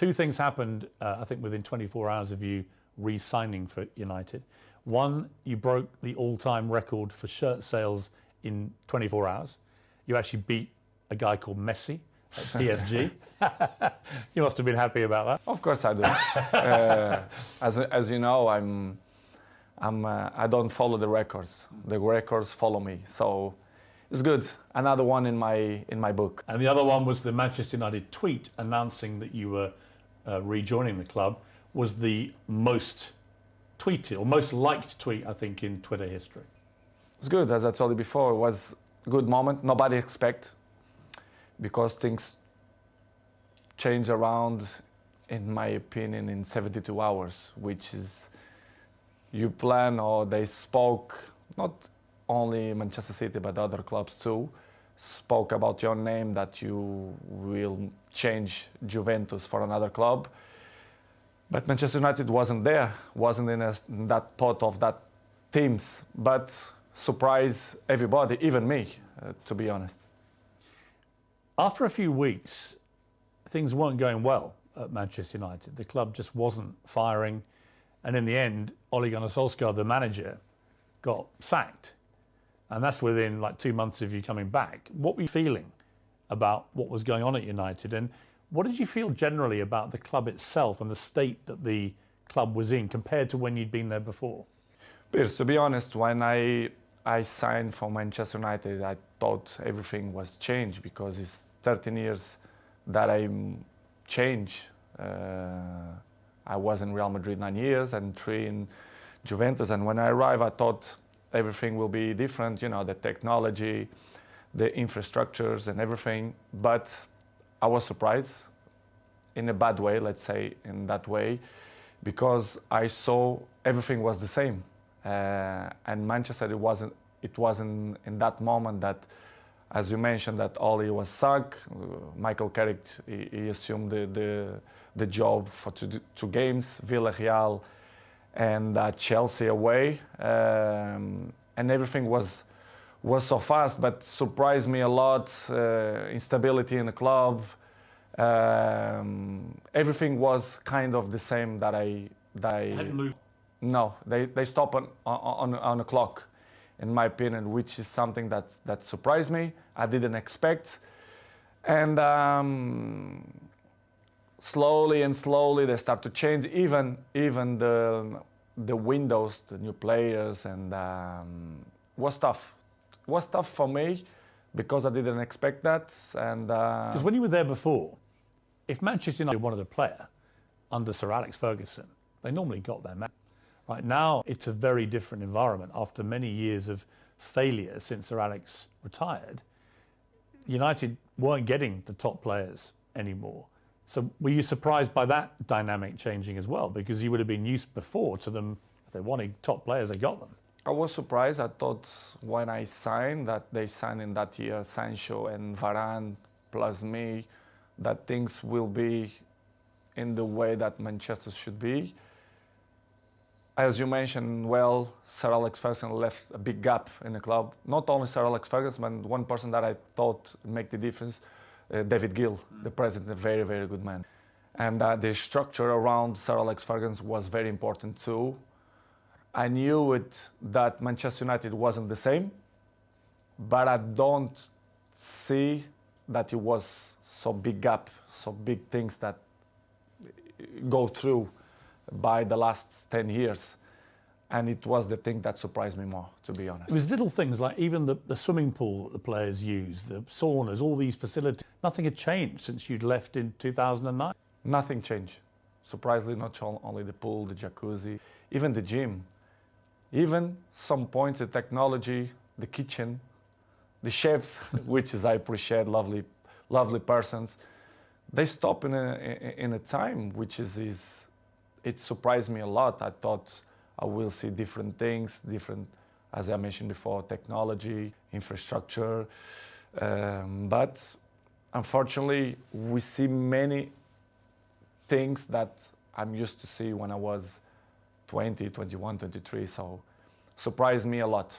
Two things happened, I think, within 24 hours of you re-signing for United. One, you broke the all-time record for shirt sales in 24 hours. You actually beat a guy called Messi at PSG. You must have been happy about that. Of course I do. As you know, I don't follow the records. The records follow me. So it's good. Another one in my book. And the other one was the Manchester United tweet announcing that you were rejoining the club was the most tweeted or most liked tweet, I think, in Twitter history. It's good. As I told you before, it was a good moment. Nobody expect, because things change around, in my opinion, in 72 hours, which is you plan, or they spoke, not only Manchester City, but other clubs too, spoke about your name, that you will change Juventus for another club. But Manchester United wasn't there, wasn't in that pot of that teams, but surprised everybody, even me, to be honest. After a few weeks, things weren't going well at Manchester United. The club just wasn't firing. And in the end, Ole Gunnar Solskjaer, the manager, got sacked. And that's within like 2 months of you coming back. What were you feeling about what was going on at United? And what did you feel generally about the club itself and the state that the club was in compared to when you'd been there before? Piers, to be honest, when I signed for Manchester United, I thought everything was changed, because it's 13 years that I changed. I was in Real Madrid 9 years and 3 in Juventus. And when I arrived, I thought everything will be different, you know, the technology, the infrastructures and everything. But I was surprised in a bad way, let's say in that way, because I saw everything was the same. And Manchester, it wasn't in that moment that, as you mentioned, that Ole was sacked. Michael Carrick, he assumed the job for two games, Villarreal and Chelsea away, and everything was so fast, but surprised me a lot. Instability in the club, everything was kind of the same that I Hadn't moved. No, they stopped on the clock, in my opinion, which is something that surprised me. I didn't expect. And slowly they start to change, even the windows, the new players, and was tough. Was tough for me, because I didn't expect that. And because when you were there before, if Manchester United wanted a player under Sir Alex Ferguson, they normally got their man. Right now, it's a very different environment. After many years of failure since Sir Alex retired, United weren't getting the top players anymore. So were you surprised by that dynamic changing as well? Because you would have been used before to them, if they wanted top players, they got them. I was surprised. I thought when I signed, that they signed in that year, Sancho and Varane plus me, that things will be in the way that Manchester should be. As you mentioned, well, Sir Alex Ferguson left a big gap in the club. Not only Sir Alex Ferguson, but one person that I thought make the difference, David Gill, the president, a very, very good man. And the structure around Sir Alex Ferguson was very important too. I knew that Manchester United wasn't the same, but I don't see that it was so big gap, so big things that go through by the last 10 years. And it was the thing that surprised me more, to be honest. It was little things like even the swimming pool that the players use, the saunas, all these facilities. Nothing had changed since you'd left in 2009. Nothing changed. Surprisingly, not only the pool, the jacuzzi, even the gym. Even some points, the technology, the kitchen, the chefs, which is I appreciate, lovely persons. They stop in a time which is it surprised me a lot. I thought I will see different things, as I mentioned before, technology, infrastructure. But unfortunately, we see many things that I'm used to see when I was 20, 21, 23. So surprised me a lot.